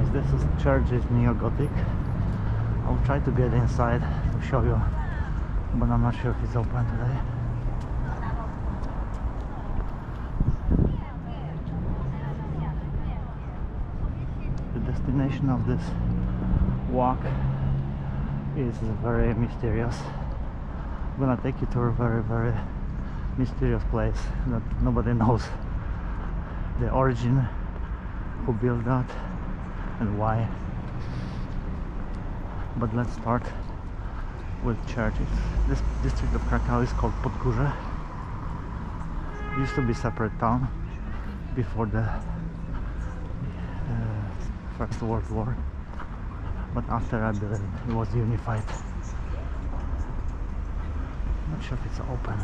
Anyways, this church is neo-Gothic. I'll try to get inside to show you, but I'm not sure if it's open today. The destination of this walk is very mysterious. I'm gonna take you to a very mysterious place that nobody knows the origin, who built that and why. But let's start with churches. This district of Krakow is called Podgorze. It used to be a separate town before the First World War, but after, I believe, it was unified. I'm not sure if it's open.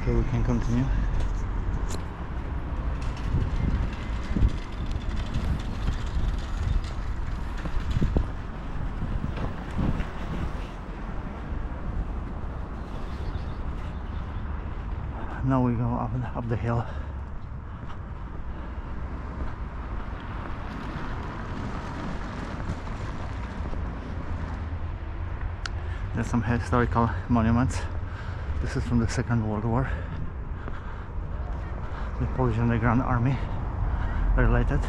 Okay, we can continue. Now we go up the hill. There's some historical monuments. This is from the Second World War. The Polish Underground Army related.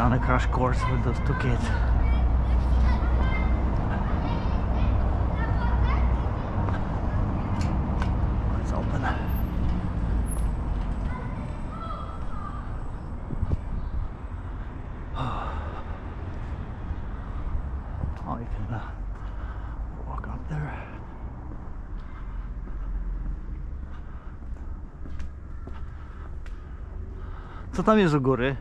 on a crash course with those two kids. It's open. Oh, you can walk up there. Co tam jest u góry?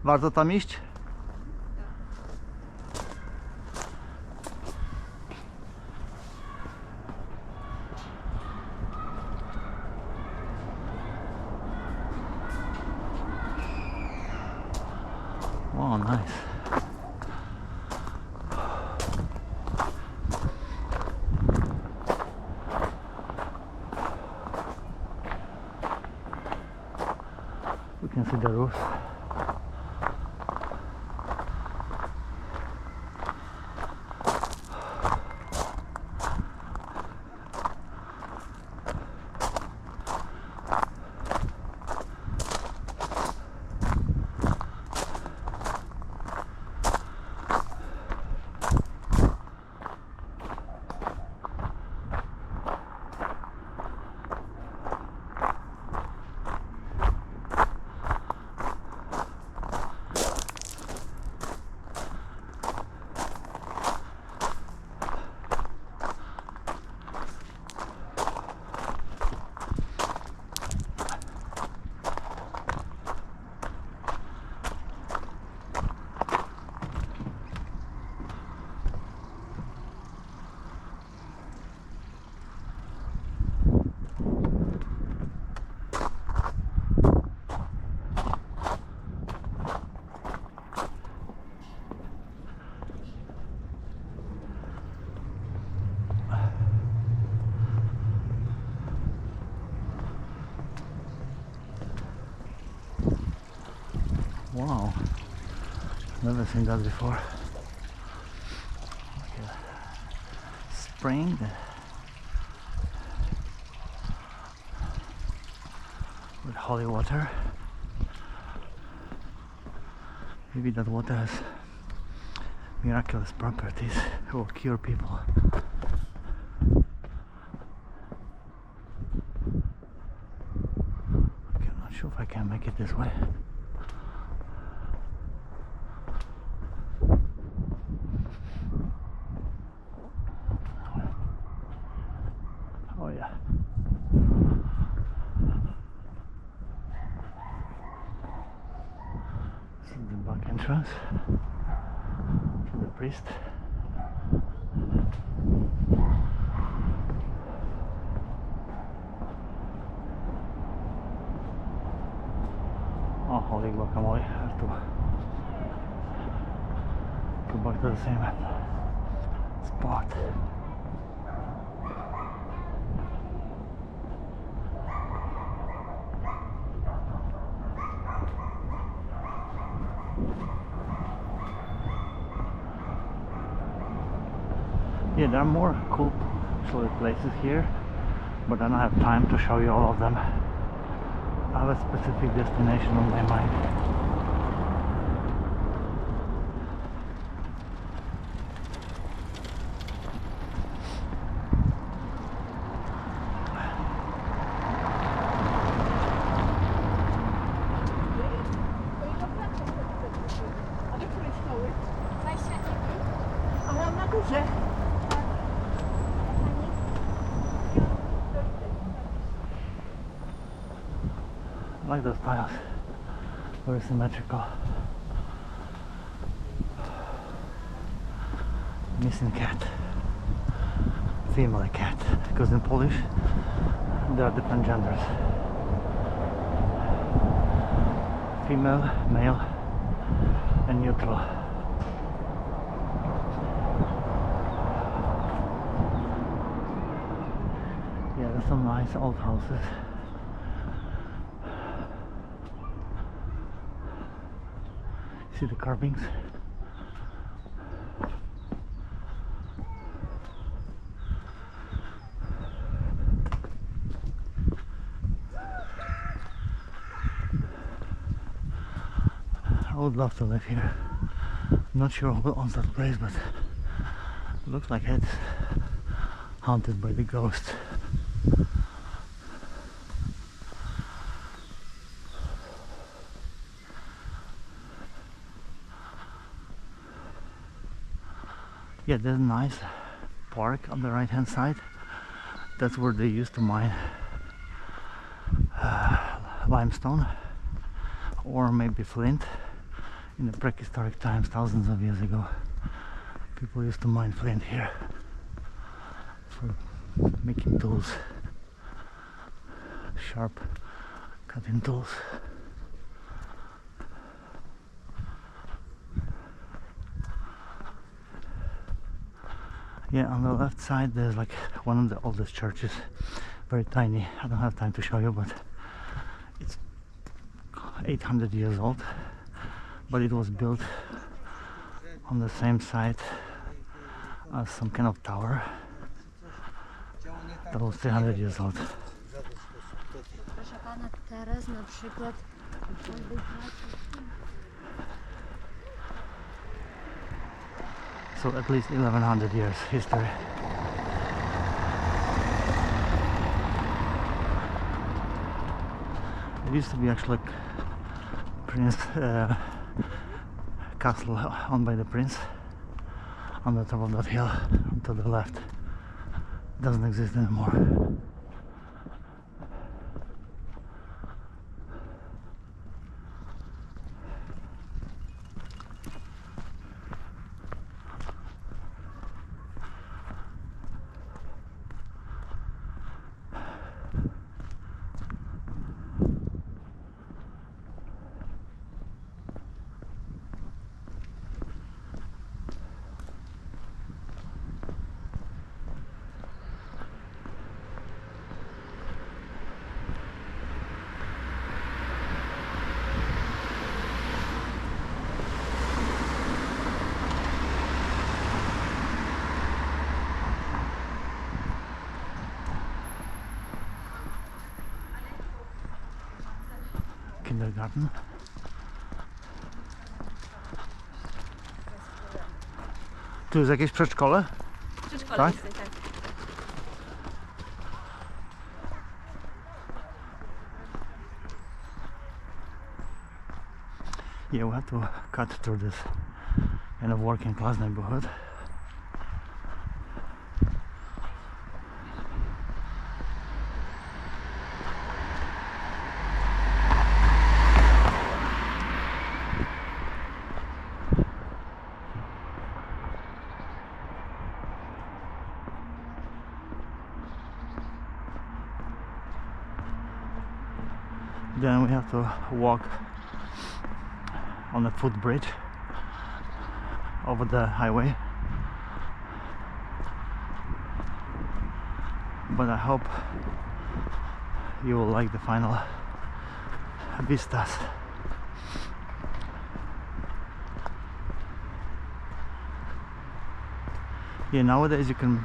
Warto tam iść? Wow, nice. We can see the roof. Wow, never seen that before. Like a spring with holy water. Maybe that water has miraculous properties, it will cure people. Okay, I'm not sure if I can make it this way. Oh yeah. This is the back entrance to the priest. Oh, holy guacamole. I have to go back to the same spot. Yeah, there are more cool places here, but I don't have time to show you all of them. I have a specific destination on my mind. I like those tiles, very symmetrical. Missing cat, female cat, because in Polish there are different genders: female, male, and neutral. Yeah, there's some nice old houses. See the carvings? I would love to live here. Not sure who owns that place, but it looks like it's haunted by the ghosts. Yeah, there's a nice park on the right hand side. That's where they used to mine limestone or maybe flint in the prehistoric times, thousands of years ago. People used to mine flint here for making tools, sharp cutting tools. Yeah, on the left side there's like one of the oldest churches, very tiny. I don't have time to show you, but it's 800 years old, but it was built on the same site as some kind of tower that was 300 years old. Proszę pana, teraz na przykład So at least 1100 years history. It used to be actually Prince castle owned by the prince on the top of that hill to the left. It doesn't exist anymore. Kindergarten. Tu jest jakieś przedszkole? przedszkole Tak? jest, tak. Yeah, we have to cut through this kind of working class neighborhood. Then we have to walk on a footbridge over the highway, but I hope you will like the final vistas. Yeah, nowadays you can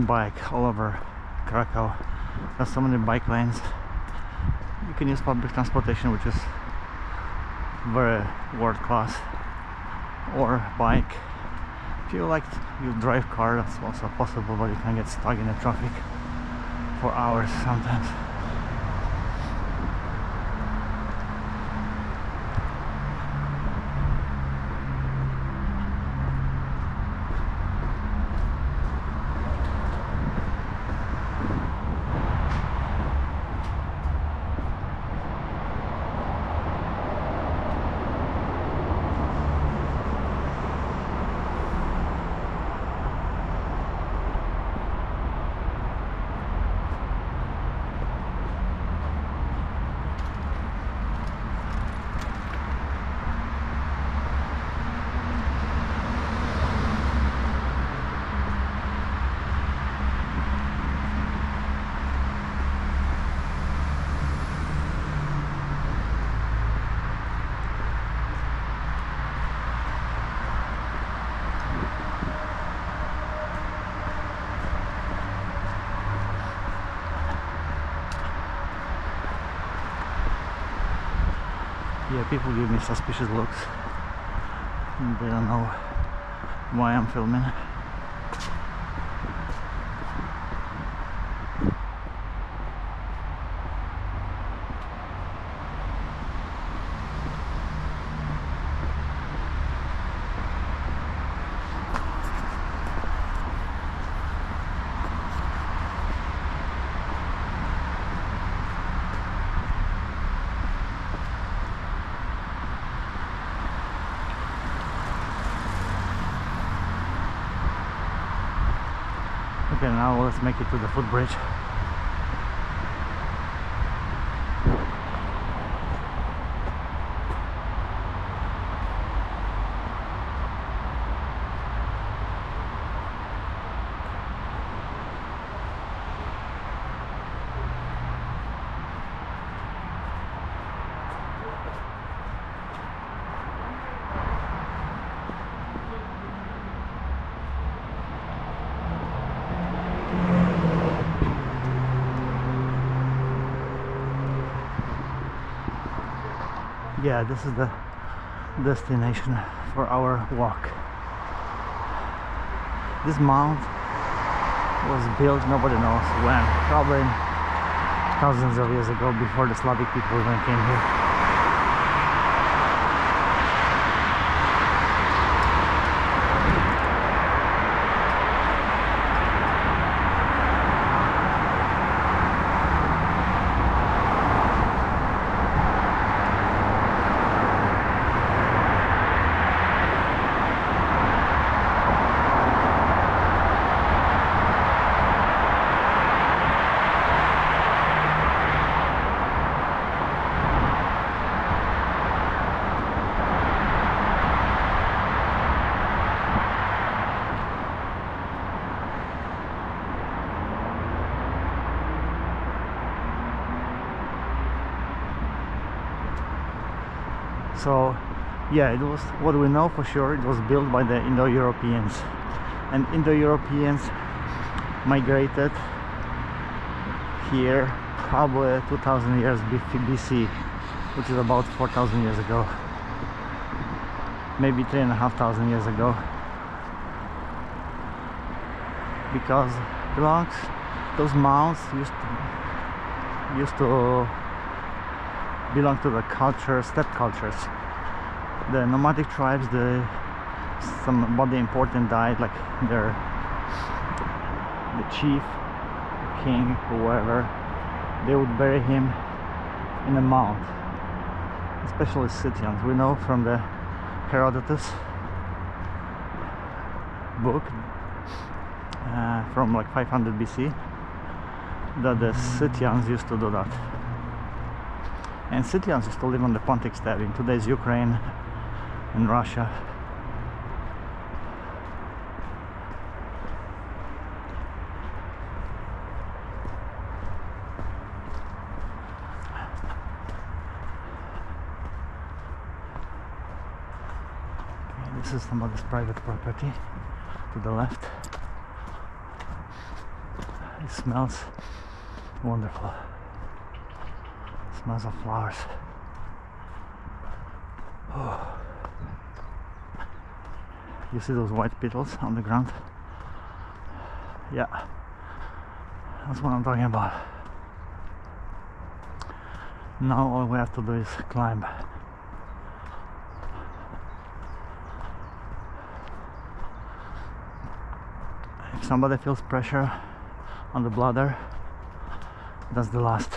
bike all over Krakow. There's so many bike lanes. You can use public transportation, which is very world class, or bike. If you like you drive car, that's also possible, but you can get stuck in the traffic for hours sometimes. Yeah, people give me suspicious looks. They don't know why I'm filming. Okay, now let's make it to the footbridge. Yeah, this is the destination for our walk. This mound was built, nobody knows when, probably thousands of years ago, before the Slavic people even came here. So yeah, it was, what we know for sure, it was built by the Indo-Europeans, and Indo-Europeans migrated here probably 2000 years BC, which is about 4,000 years ago, maybe 3,500 years ago, because those mounds used to belong to the culture, steppe cultures. The nomadic tribes, somebody important died, like the chief, king, whoever, they would bury him in a mound, especially Scythians. We know from the Herodotus book from like 500 BC that the Scythians used to do that. And Scythians used to live on the Pontic steppe in today's Ukraine and Russia. Okay, this is somebody's private property to the left. It smells wonderful. Smells of flowers. Oh. You see those white petals on the ground? Yeah, that's what I'm talking about. Now all we have to do is climb. If somebody feels pressure on the bladder, that's the last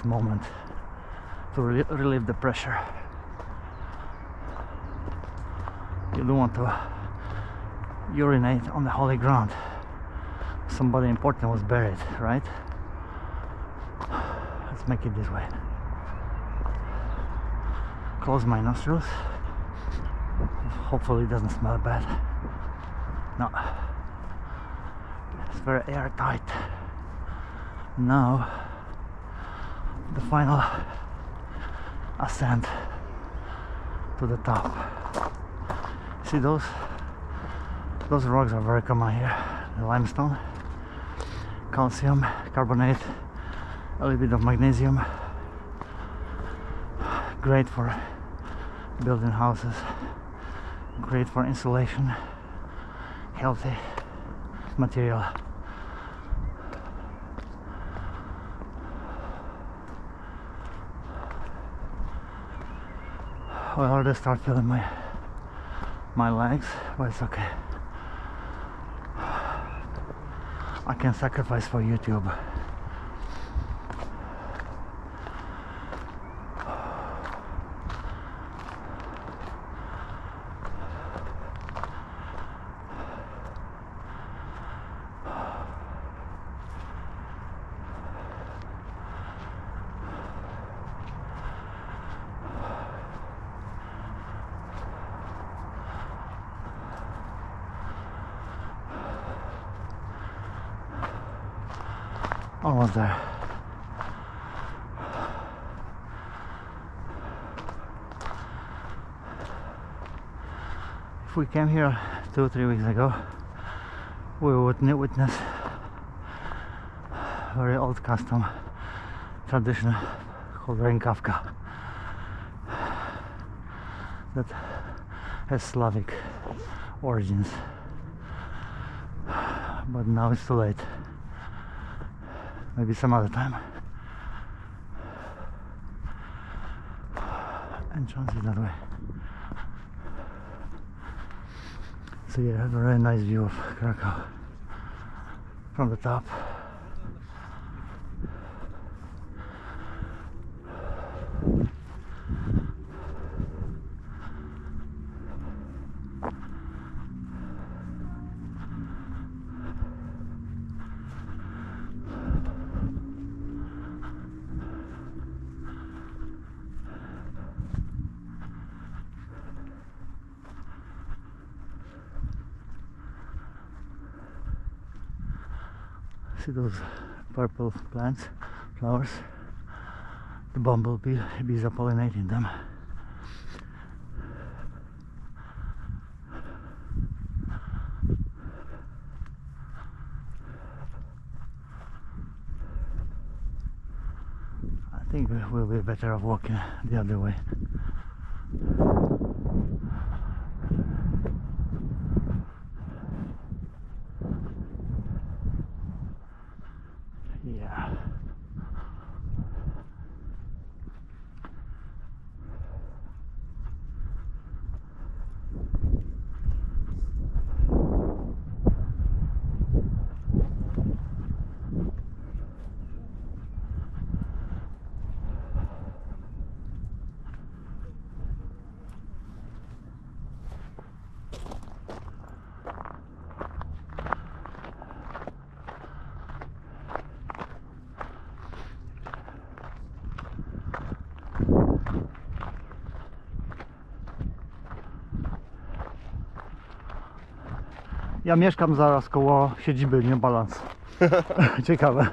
moment to relieve the pressure. You don't want to urinate on the holy ground. Somebody important was buried, right? Let's make it this way. Close my nostrils. Hopefully it doesn't smell bad. No. It's very airtight. Now the final ascent to the top. See those rocks are very common here. The limestone, calcium carbonate, a little bit of magnesium, great for building houses, great for insulation, healthy material. I already start feeling my legs, but it's okay. I can sacrifice for YouTube. Almost there. If we came here 2-3 weeks ago, we would witness very old custom, tradition called rękawka, that has Slavic origins, but now it's too late. Maybe some other time. Entrance is that way. So yeah, I have a very nice view of Krakow from the top. See those purple plants, flowers? The bees are pollinating them. I think we'll be better off walking the other way. Yeah. Ja mieszkam zaraz koło siedziby New Balance. Ciekawe.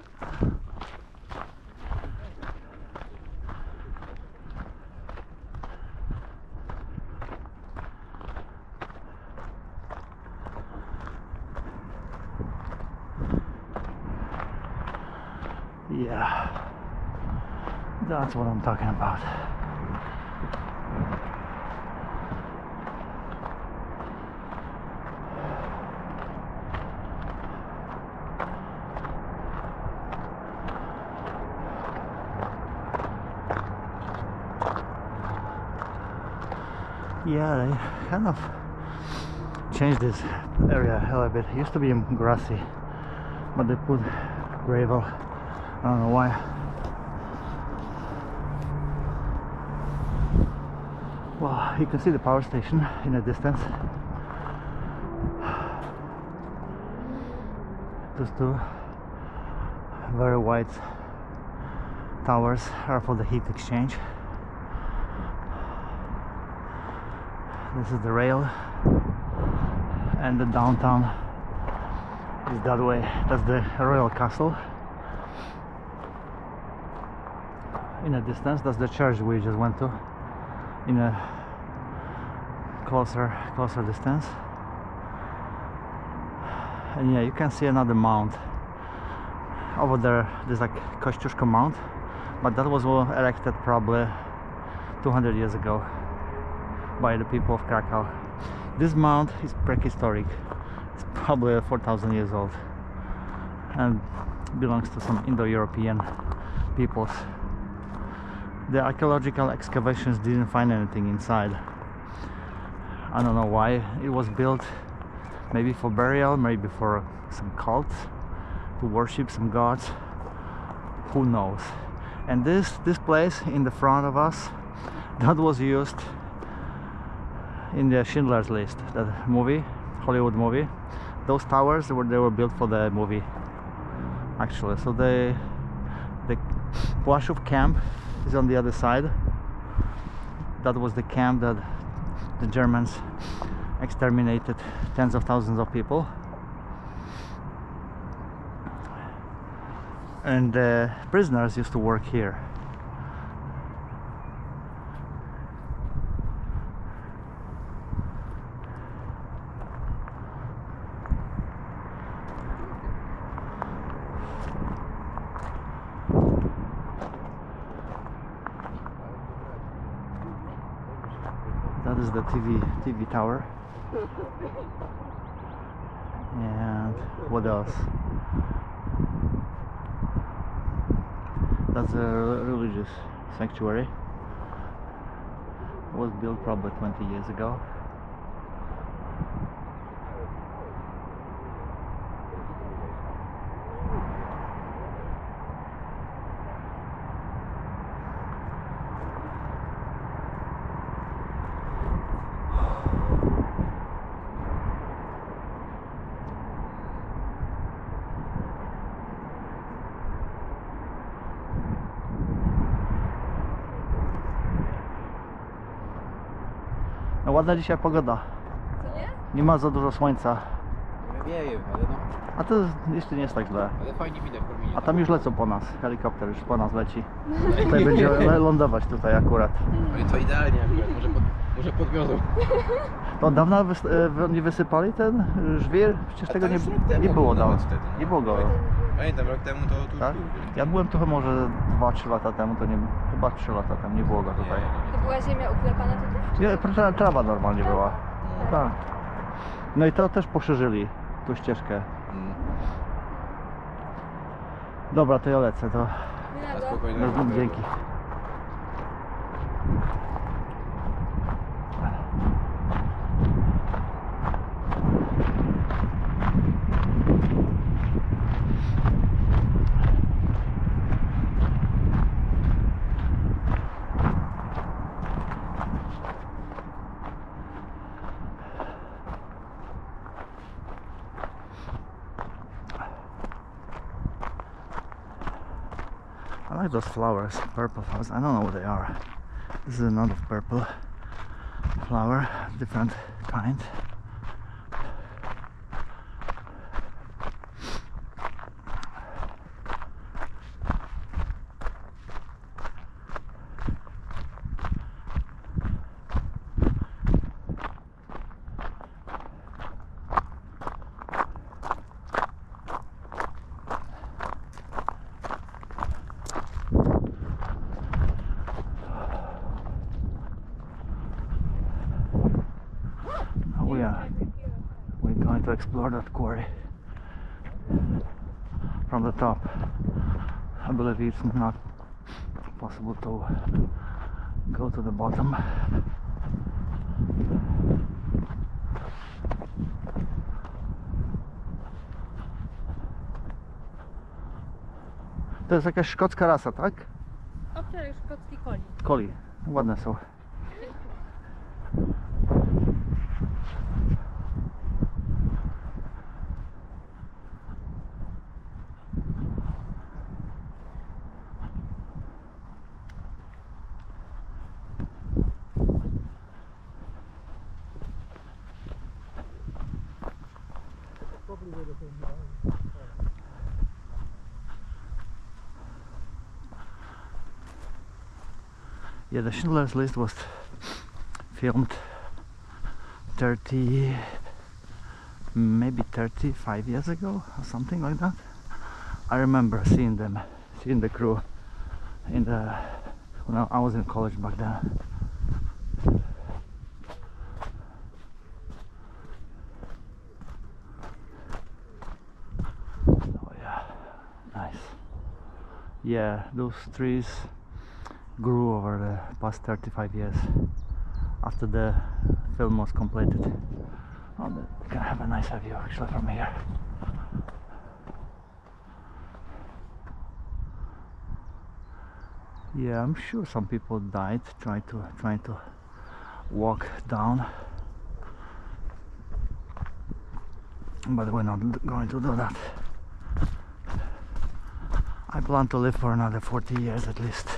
Yeah, that's what I'm talking about. Yeah, they kind of changed this area a little bit. It used to be grassy, but they put gravel. I don't know why. Well, you can see the power station in the distance. Those two very white towers are for the heat exchange. This is the rail, and the downtown is that way. That's the royal castle. In a distance, that's the church we just went to. In a closer distance. And yeah, you can see another mound over there. There's like Kościuszko Mound, but that was erected probably 200 years ago by the people of Krakow. This mound is prehistoric. It's probably 4,000 years old and belongs to some Indo-European peoples. The archaeological excavations didn't find anything inside. I don't know why it was built. Maybe for burial, maybe for some cults, to worship some gods. Who knows? And this place in the front of us, that was used in the Schindler's List, that movie, Hollywood movie. Those towers they were built for the movie, actually. So the Płaszów camp is on the other side. That was the camp that the Germans exterminated tens of thousands of people. And the prisoners used to work here. That is the TV tower. And what else? That's a religious sanctuary. It was built probably 20 years ago. No, ładna dzisiaj pogoda. Co nie? Nie ma za dużo słońca. Wieje, ale no. A to jeszcze nie jest tak źle. Ale fajnie widać promienie. A tam już lecą po nas. Helikopter już po nas leci. Tutaj będzie lądować tutaj akurat. Ale to idealnie akurat, może podwiozą. To od dawna nie wysypali ten żwir? Przecież tego nie było dawno. Nie było go. Pamiętam, rok temu to tu Tak? Ja byłem trochę może 2-3 lata temu, to nie, chyba 3 lata temu nie było go tutaj. To była ziemia uklepana tutaj? Nie, trawa normalnie była. Tak. No i to też poszerzyli tą ścieżkę. Dobra, to ja lecę, to Na spokojnie. dzięki. I like those flowers, purple flowers. I don't know what they are. This is another purple flower, different kind. We're going to explore that quarry from the top. I believe it's not possible to go to the bottom. To jest jakaś szkocka rasa, tak? Owczarek szkocki koni. Koli. Ładne są. Yeah, the Schindler's List was filmed 30, maybe 35 years ago or something like that. I remember seeing the crew when I was in college back then. Yeah, those trees grew over the past 35 years after the film was completed. Oh, we can have a nice view actually from here. Yeah, I'm sure some people died trying to walk down, but we're not going to do that. I plan to live for another 40 years at least.